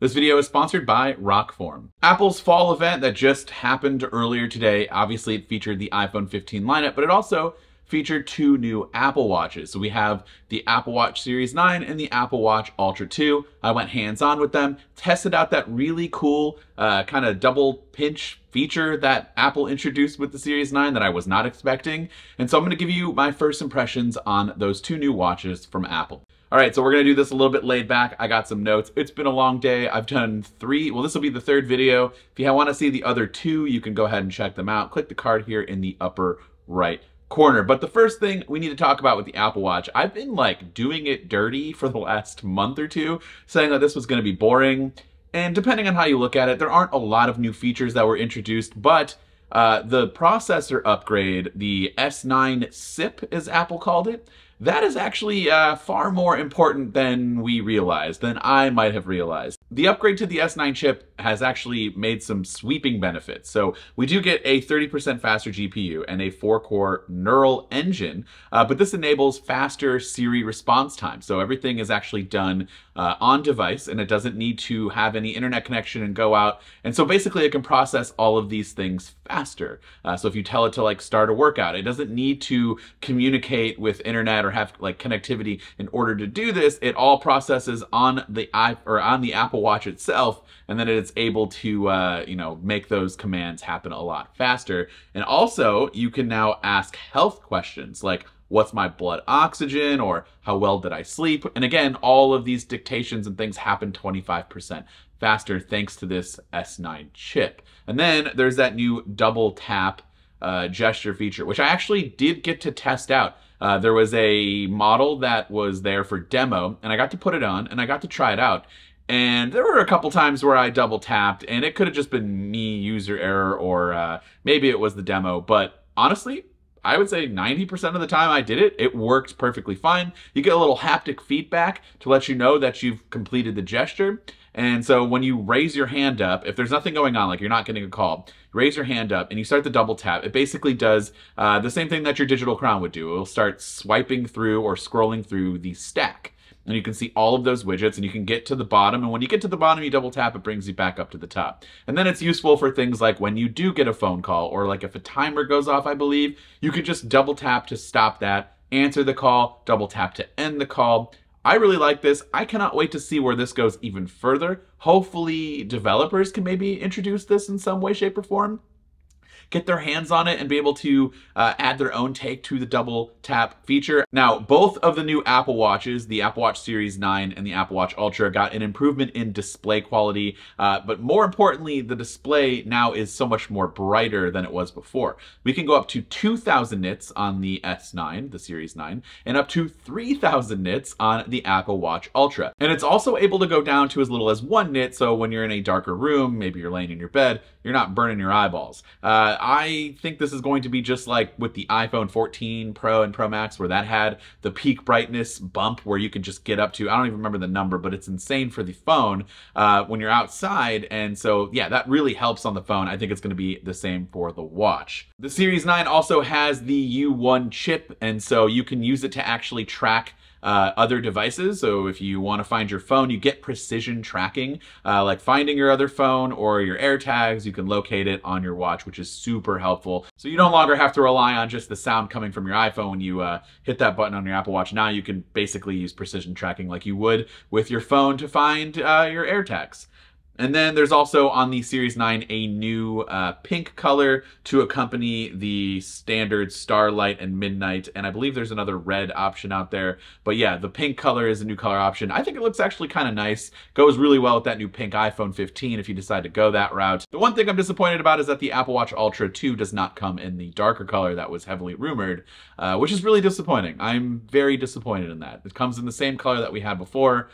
This video is sponsored by Rockform. Apple's fall event that just happened earlier today, obviously it featured the iPhone 15 lineup, but it also featured two new Apple Watches. So we have the Apple Watch Series 9 and the Apple Watch Ultra 2. I went hands-on with them, tested out that really cool kind of double pinch feature that Apple introduced with the Series 9 that I was not expecting. And so I'm gonna give you my first impressions on those two new watches from Apple. All right, so we're gonna do this a little bit laid back. I got some notes. It's been a long day. I've done three, well, this will be the third video. If you wanna see the other two, you can go ahead and check them out. Click the card here in the upper right corner. But the first thing we need to talk about with the Apple Watch, I've been like doing it dirty for the last month or two, saying that this was gonna be boring. And depending on how you look at it, there aren't a lot of new features that were introduced, but the processor upgrade, the S9 SIP as Apple called it, that is actually far more important than we realized, than I might have realized. The upgrade to the S9 chip has actually made some sweeping benefits. So we do get a 30% faster GPU and a 4-core neural engine, but this enables faster Siri response time. So everything is actually done on device and it doesn't need to have any internet connection and go out. And so basically it can process all of these things faster. So if you tell it to like start a workout, it doesn't need to communicate with internet or have like connectivity in order to do this. It all processes on the Apple Watch itself, and then it's able to make those commands happen a lot faster. And also you can now ask health questions like, what's my blood oxygen, or how well did I sleep? And again, all of these dictations and things happen 25% faster thanks to this S9 chip. And then there's that new double tap gesture feature, which I actually did get to test out. There was a model that was there for demo, and I got to put it on, and I got to try it out. And there were a couple times where I double tapped, and it could have just been me, user error, or maybe it was the demo. But honestly, I would say 90% of the time I did it, it worked perfectly fine. You get a little haptic feedback to let you know that you've completed the gesture. And so when you raise your hand up, if there's nothing going on, like you're not getting a call, you raise your hand up and you start the double tap, it basically does the same thing that your digital crown would do. It'll start swiping through or scrolling through the stack. And you can see all of those widgets and you can get to the bottom. And when you get to the bottom, you double tap, it brings you back up to the top. And then it's useful for things like when you do get a phone call, or like if a timer goes off, I believe, you could just double tap to stop that, answer the call, double tap to end the call. I really like this. I cannot wait to see where this goes even further. Hopefully developers can maybe introduce this in some way, shape, or form, get their hands on it and be able to add their own take to the double tap feature. Now, both of the new Apple Watches, the Apple Watch Series 9 and the Apple Watch Ultra, got an improvement in display quality, but more importantly, the display now is so much more brighter than it was before. We can go up to 2000 nits on the S9, the Series 9, and up to 3000 nits on the Apple Watch Ultra. And it's also able to go down to as little as 1 nit, so when you're in a darker room, maybe you're laying in your bed, you're not burning your eyeballs. I think this is going to be just like with the iPhone 14 Pro and Pro Max, where that had the peak brightness bump where you can just get up to, I don't even remember the number, but it's insane for the phone when you're outside. And so, yeah, that really helps on the phone. I think it's going to be the same for the watch. The Series 9 also has the U1 chip, and so you can use it to actually track other devices. So if you want to find your phone, you get precision tracking, like finding your other phone or your AirTags. You can locate it on your watch, which is super helpful. So you no longer have to rely on just the sound coming from your iPhone when you hit that button on your Apple Watch. Now you can basically use precision tracking like you would with your phone to find your AirTags. And then there's also on the Series 9 a new pink color to accompany the standard Starlight and Midnight. And I believe there's another red option out there. But yeah, the pink color is a new color option. I think it looks actually kind of nice. Goes really well with that new pink iPhone 15 if you decide to go that route. The one thing I'm disappointed about is that the Apple Watch Ultra 2 does not come in the darker color that was heavily rumored, which is really disappointing. I'm very disappointed in that. It comes in the same color that we had before,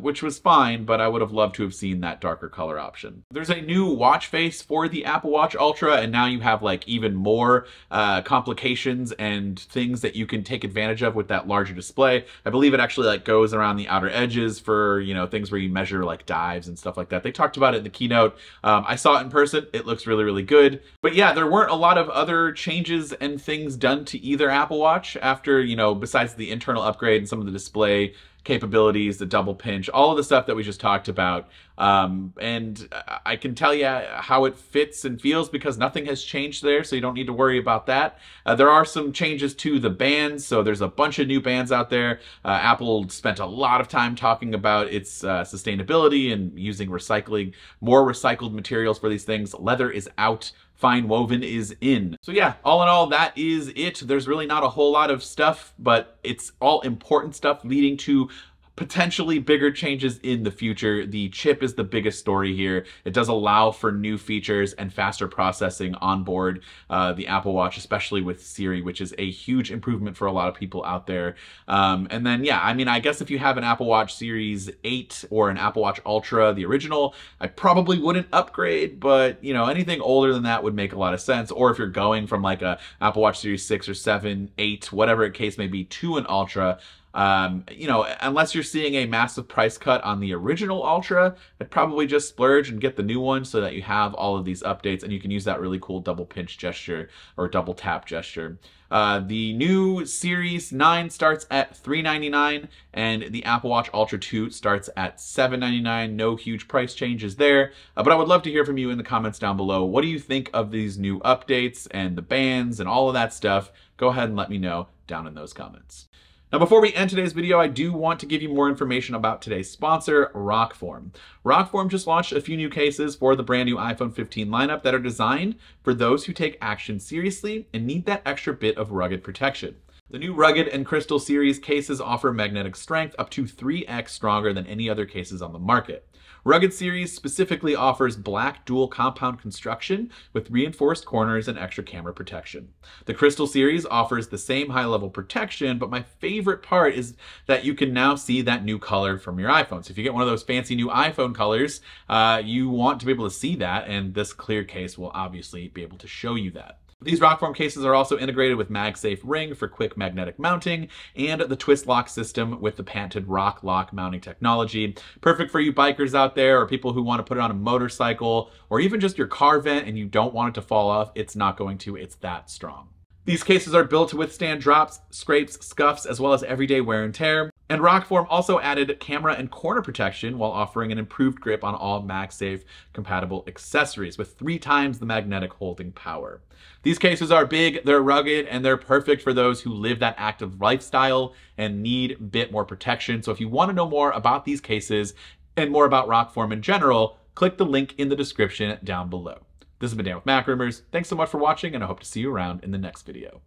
which was fine, but I would have loved to have seen that darker color option. There's a new watch face for the Apple Watch Ultra, and now you have like even more complications and things that you can take advantage of with that larger display. I believe it actually like goes around the outer edges for, you know, things where you measure like dives and stuff like that. They talked about it in the keynote. I saw it in person. It looks really, really good. But yeah, there weren't a lot of other changes and things done to either Apple Watch after, you know, besides the internal upgrade and some of the display capabilities, the double pinch, all of the stuff that we just talked about. And I can tell you how it fits and feels because nothing has changed there, so you don't need to worry about that. There are some changes to the bands, so there's a bunch of new bands out there. Apple spent a lot of time talking about its sustainability and using more recycled materials for these things. Leather is out. Fine woven is in. So yeah, all in all, that is it. There's really not a whole lot of stuff, but it's all important stuff leading to potentially bigger changes in the future. The chip is the biggest story here. It does allow for new features and faster processing on board the Apple Watch, especially with Siri, which is a huge improvement for a lot of people out there. And then, yeah, I mean, I guess if you have an Apple Watch Series 8 or an Apple Watch Ultra, the original, I probably wouldn't upgrade, but you know, anything older than that would make a lot of sense. Or if you're going from like a Apple Watch Series 6 or 7, 8, whatever the case may be, to an Ultra, you know, unless you're seeing a massive price cut on the original Ultra, I'd probably just splurge and get the new one so that you have all of these updates and you can use that really cool double pinch gesture or double tap gesture. The new Series 9 starts at $399 and the Apple Watch Ultra 2 starts at $799. No huge price changes there, but I would love to hear from you in the comments down below. What do you think of these new updates and the bands and all of that stuff? Go ahead and let me know down in those comments. Now, before we end today's video, I do want to give you more information about today's sponsor, Rockform. Rockform just launched a few new cases for the brand new iPhone 15 lineup that are designed for those who take action seriously and need that extra bit of rugged protection. The new Rugged and Crystal series cases offer magnetic strength up to 3x stronger than any other cases on the market. Rugged series specifically offers black dual compound construction with reinforced corners and extra camera protection. The Crystal series offers the same high-level protection, but my favorite part is that you can now see that new color from your iPhone. So if you get one of those fancy new iPhone colors, you want to be able to see that, and this clear case will obviously be able to show you that. These Rockform cases are also integrated with MagSafe Ring for quick magnetic mounting and the twist lock system with the patented Rock Lock mounting technology. Perfect for you bikers out there or people who want to put it on a motorcycle or even just your car vent and you don't want it to fall off. It's not going to, it's that strong. These cases are built to withstand drops, scrapes, scuffs, as well as everyday wear and tear. And Rockform also added camera and corner protection while offering an improved grip on all MagSafe compatible accessories with 3 times the magnetic holding power. These cases are big, they're rugged, and they're perfect for those who live that active lifestyle and need a bit more protection. So if you want to know more about these cases and more about Rockform in general, click the link in the description down below. This has been Dan with MacRumors. Thanks so much for watching, and I hope to see you around in the next video.